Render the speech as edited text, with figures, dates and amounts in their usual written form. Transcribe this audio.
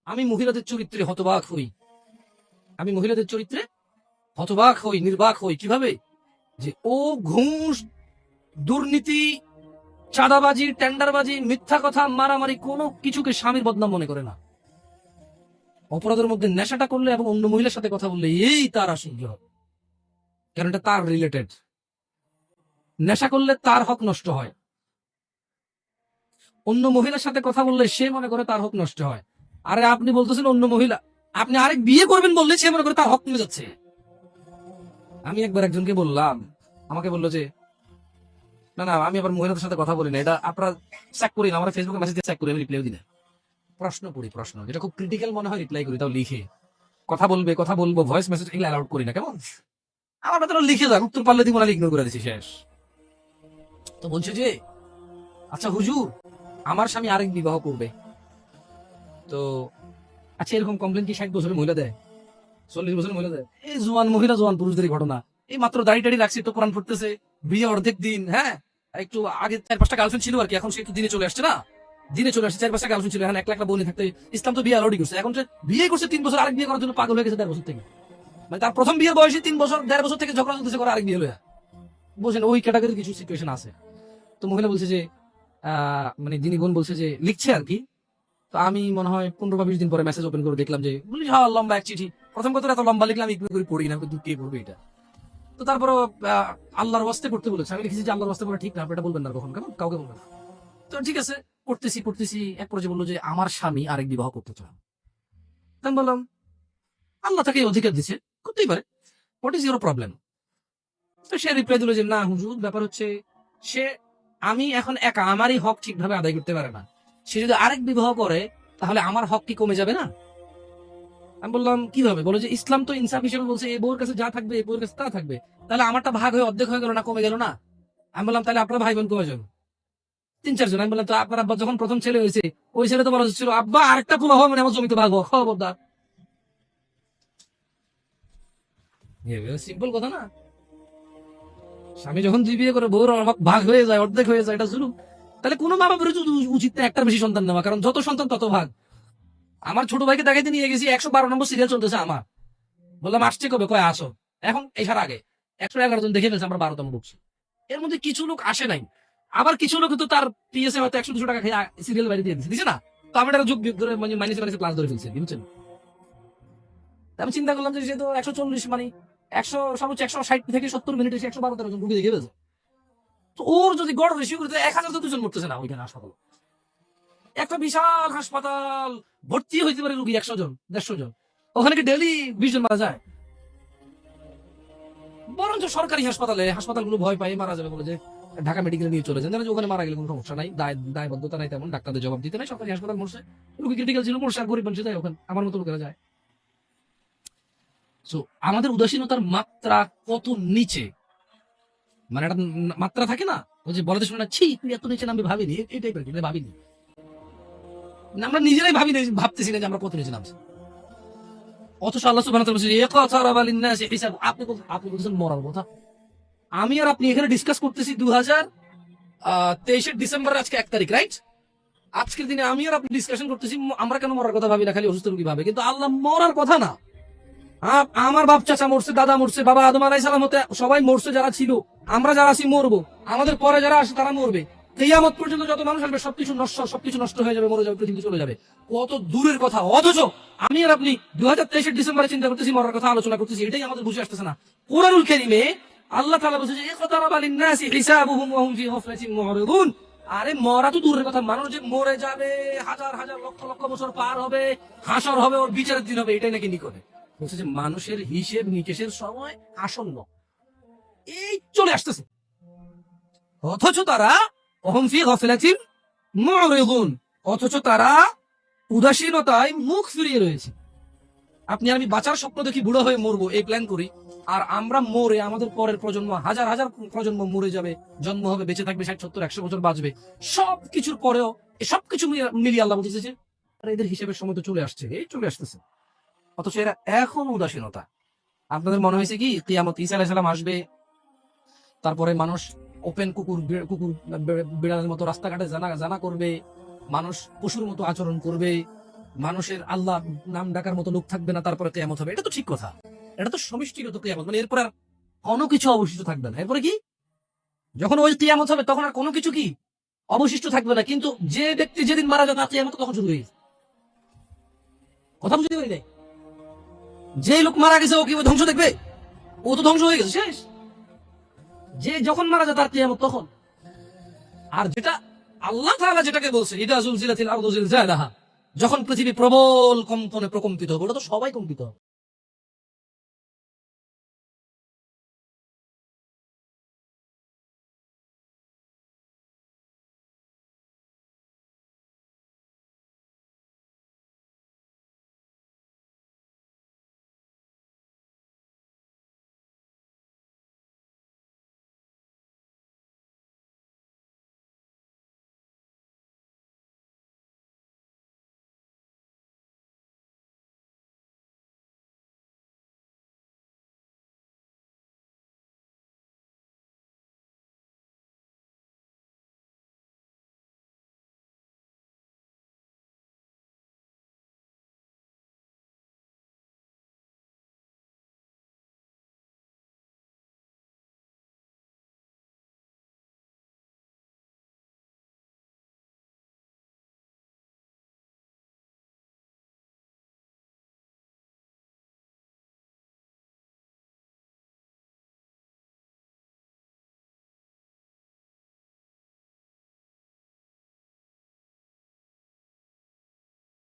আমি মহিলাদের চরিত্রে হতবাক হই, আমি মহিলাদের চরিত্রে হতবাক হই, নির্বাক হই। কিভাবে? যে ও ঘুষ, দুর্নীতি, চাঁদাবাজি, টেন্ডারবাজি, মিথ্যা কথা, মারামারি কোনো কিছুকে স্বামীর বদনাম মনে করে না। অপরাধের মধ্যে নেশাটা করলে এবং অন্য মহিলার সাথে কথা বললে এই তার আসল হবে, কারণ এটা তার রিলেটেড। নেশা করলে তার হক নষ্ট হয়, অন্য মহিলার সাথে কথা বললে সে মনে করে তার হক নষ্ট হয়। আরে আপনি বলতেছেন অন্য মহিলা, আপনি আরেক বিয়ে করবেন বললে সে মনে করে তার হক কমে যাচ্ছে। আমি একবার একজনকে বললাম, আমাকে বললো যে না না আমি আবার মহিলাদের সাথে কথা বলি না, এটা আপনারা চেক করি না, আমরা ফেসবুকে মেসেজ দিয়ে চেক করি, আমি রিপ্লাই দিই না। প্রশ্ন করি, প্রশ্ন যেটা খুব ক্রিটিক্যাল মনে হয় রিপ্লাই করি, তাও লিখে। কথা বলবে, কথা বলবো, ভয়েস মেসেজ এগুলো অ্যালাউড করি না, কেমন? আমার ভেতরে লিখে যাক, উত্তর পারলে দিব না, ইগনোর করে দিচ্ছি, শেষ। তো বলছে যে আচ্ছা হুজুর, আমার স্বামী আরেক বিবাহ করবে, তো আচ্ছা এরকম কমপ্লেন কি 60 বছরের মহিলা দেয়, 40 বছরের মহিলা দেয়? এই জোয়ান মহিলা, জোয়ান পুরুষদের ঘটনা। এই মাত্র দাড়ি টাড়ি রাখছে, তো কোরআন পড়তেছে, বিয়ে অর্ধেক দিন, হ্যাঁ একটু আগে 4-5টা গার্লফ্রেন্ড ছিল আর কি, এখন সে একটু দিনে চলে আসছে না, দিনে চলে আসছে। 4-5টা গার্লফ্রেন্ড ছিল, এখন 1 লাখ বোনে থাকতে ইসলাম তো বিয়ে অলরেডি করছে। এখন সে বিয়ে করছে 3 বছর, আরেক বিয়ে করার জন্য পাগল হয়ে গেছে 1.5 বছর থেকে। মানে তার প্রথম বিয়ের বয়সে 3 বছর 1.5 বছর থেকে ঝগড়া চলতেছে করে আরেক বিয়ে হলো। বুঝলেন, ওই ক্যাটাগরির কিছু সিচুয়েশন আছে। তো মহিলা বলছে যে মানে যিনি বোন বলছে যে লিখছে আর কি। তো আমি মনে হয় 15 বা 20 দিন পরে মেসেজ ওপেন করে দেখলাম যে বলি হ্যাঁ লম্বা এক চিঠি। প্রথম কথা এত লম্বা লিখলাম, ইগনোর করে পড়ি না, কিন্তু কে পড়বে এটা। তো তারপর আল্লাহর ওয়াস্তে পড়তে বলেছে, আমি লিখেছি যে আল্লাহর ওয়াস্তে পড়া ঠিক না, আপনি এটা বলবেন না কখন, কেমন কাউকে বলবেন না। তো ঠিক আছে, পড়তেছি পড়তেছি, এক পর্যায়ে বললো যে আমার স্বামী আরেক বিবাহ করতে চান। আমি বললাম আল্লাহ তাকে এই অধিকার দিচ্ছে, করতেই পারে, হোয়াট ইজ ইউর প্রবলেম? তো সে রিপ্লাই দিল যে না হুজুর, ব্যাপার হচ্ছে সে, আমি এখন একা আমারই হক ঠিকভাবে আদায় করতে পারে না, সে যদি আরেক বিবাহ করে তাহলে আমার হক কি কমে যাবে না? আমি বললাম কিভাবে? বলে যে ইসলাম তো ইনসাফ হিসেবে বলছে এই বউর কাছে যা থাকবে এই বউর কাছে তা থাকবে, তাহলে আমারটা ভাগ হয়ে অর্ধেক হয়ে গেল না, কমে গেল না? আমি বললাম তাহলে আপনার ভাই বোন কয়জন? 3-4 জন। আমি বললাম তো আপনার আব্বা যখন প্রথম ছেলে হয়েছে, ওই ছেলে তো বলা ছিল আব্বা আরেকটা পোলা হবে মানে আমার জমিতে ভাগ হোক, খবরদার। সিম্পল কথা না? স্বামী যখন 2 বিয়ে করে বউর হক ভাগ হয়ে যায়, অর্ধেক হয়ে যায়, এটা জুলুম। তাহলে কোনো মা বাবার উচিত না একটার বেশি সন্তান নেওয়া, কারণ যত সন্তান তত ভাগ। আমার ছোট ভাইকে দেখাইতে নিয়ে গেছি, 112 নম্বর সিরিয়াল চলতেছে আমার। বললাম আসছে কবে? কয় আসো। এখন এসার আগে 111 জন দেখে ফেলছে, আমরা 12তম ঢুকছি। এর মধ্যে কিছু লোক আসে নাই, আবার কিছু লোক তো তার পিএসএ হয়তো 100-200 টাকা খেয়ে সিরিয়াল বাইরে দিয়ে দিচ্ছে না। তো আমি এটা যুগ ধরে মানে মাইনাসে মাইনাসে প্লাস ধরে ফেলছি, বুঝছেন? আমি চিন্তা করলাম যে সে তো 140 মানে 100 সর্বোচ্চ 160 থেকে 70 মিনিট এসে 112-13 জন রুগী দেখে ফেলছে। তো ওর যদি গড় রেশিও করে 1000 তো 2 জন মরতেছে না ওইখানে হাসপাতাল। একটা বিশাল হাসপাতাল, ভর্তি হইতে পারে রুগী 100 জন 150 জন, ওখানে কি ডেইলি 20 জন মারা যায়? বরঞ্চ সরকারি হাসপাতালগুলো ভয় পায় মারা যাবে বলে যে ঢাকা মেডিকেলে নিয়ে চলে যান, জানেন যে ওখানে মারা গেলে কোনো সমস্যা নাই, দায়বদ্ধতা নাই তেমন, ডাক্তারদের জবাব দিতে নাই, সরকারি হাসপাতাল মরছে, রুগী ক্রিটিক্যাল ছিল মরছে, আর গরিব মানুষ যায় ওখানে, আমার মতো লোকেরা যায়। তো আমাদের উদাসীনতার মাত্রা কত নিচে, মানে একটা মাত্রা থাকে না, ওই যে বলাতে শুনে না ছি তুই এত নিচে নামবি, ভাবিনি এই টাইপের, কিন্তু ভাবিনি, আমরা নিজেরাই ভাবিনি, ভাবতেছি না যে আমরা কত নিচে নামছি। অথচ আল্লাহ সুবহানাহু ওয়া তাআলা বলেছেন ইকতারাবা লিন-নাসি হিসাব, আপনি বলছেন মরার কথা, আমি আর আপনি এখানে ডিসকাস করতেছি 2023 ডিসেম্বরের আজকে 1 তারিখ, রাইট? আজকের দিনে আমি আর আপনি ডিসকাশন করতেছি আমরা কেন মরার কথা ভাবি না, খালি অসুস্থ রোগী ভাবে, কিন্তু আল্লাহ মরার কথা না। আমার বাপ চাচা মরছে, দাদা মরছে, বাবা আদম আলাইহিস সালাম হতে সবাই মরছে, যারা ছিল, আমরা যারা আছি মরবো, আমাদের পরে যারা আসে তারা মরবে, কিয়ামত পর্যন্ত যত মানুষ আসবে সবকিছু নষ্ট হয়ে যাবে, মরে যাবে, পৃথিবী চলে যাবে, কত দূরের কথা। অথচ আমি আর আপনি 2023 ডিসেম্বরে চিন্তা করতেছি, মরার কথা আলোচনা করতেছি, এটাই আমাদের বুঝে আসতেছে না। কুরআনুল কারীমে আল্লাহ তাআলা বলেছে যে ইকতারাবা লিন-নাসি হিসাবুহুম ওয়া হুম ফি গাফলাতিন মু'রিদুন। আরে মরা তো দূরের কথা, মানুষ যে মরে যাবে, হাজার হাজার লক্ষ লক্ষ বছর পার হবে, হাসর হবে, ওর বিচারের দিন হবে, এটাই নাকি নিকটে। বলছে যে মানুষের হিসেব নিকেশের সময় আসন্ন, এই চলে আসতেছে, অথচ তারা ওহুম ফি গাফলাতিন মু'রিদুন, অথচ তারা উদাসীনতায় মুখ ফিরিয়ে রয়েছে। আপনি আমি বাঁচার স্বপ্ন দেখি, বুড়ো হয়ে মরবো এই প্ল্যান করি, আর আমরা মরে আমাদের পরের প্রজন্ম হাজার হাজার প্রজন্ম মরে যাবে, জন্ম হবে, বেঁচে থাকবে 60-70-100 বছর বাঁচবে, সবকিছুর পরেও সবকিছু মিলিয়ে আল্লাহ বলতেছে যে এদের হিসেবের সময় তো চলে আসছে, এই চলে আসতেছে, অথচ এরা এখন উদাসীনতা। আপনাদের মনে হয়েছে কি কিয়ামত ঈসা আলাইহিস সালাম আসবে, তারপরে মানুষ ওপেন কুকুর বিড়ালের মতো রাস্তাঘাটে জানা করবে, মানুষ পশুর মতো আচরণ করবে, মানুষের আল্লাহ নাম ডাকার মতো লোক থাকবে না, তারপরে কিয়ামত হবে, এটা তো ঠিক কথা। এটা তো সমষ্টিগত কিয়ামত, মানে এরপর আর কোনো কিছু অবশিষ্ট থাকবে না। এরপরে কি, যখন ওই কিয়ামত হবে তখন আর কোনো কিছু কি অবশিষ্ট থাকবে না। কিন্তু যে ব্যক্তি যেদিন মারা যাবে তার কিয়ামত তখন শুরু হয়ে গেছে। কথা বুঝতে পারি নাই? যে লোক মারা গেছে ও কি ধ্বংস দেখবে? ও তো ধ্বংস হয়ে গেছে, শেষ। যে যখন মারা যায় তার কিয়ামত তখন। আর যেটা আল্লাহ তাআলা যেটাকে বলছে, ইদা জুলজিলাতিল আরদু জিলজালাহা, যখন পৃথিবী প্রবল কম্পনে প্রকম্পিত হবে, ওটা তো সবাই কম্পিত হবে।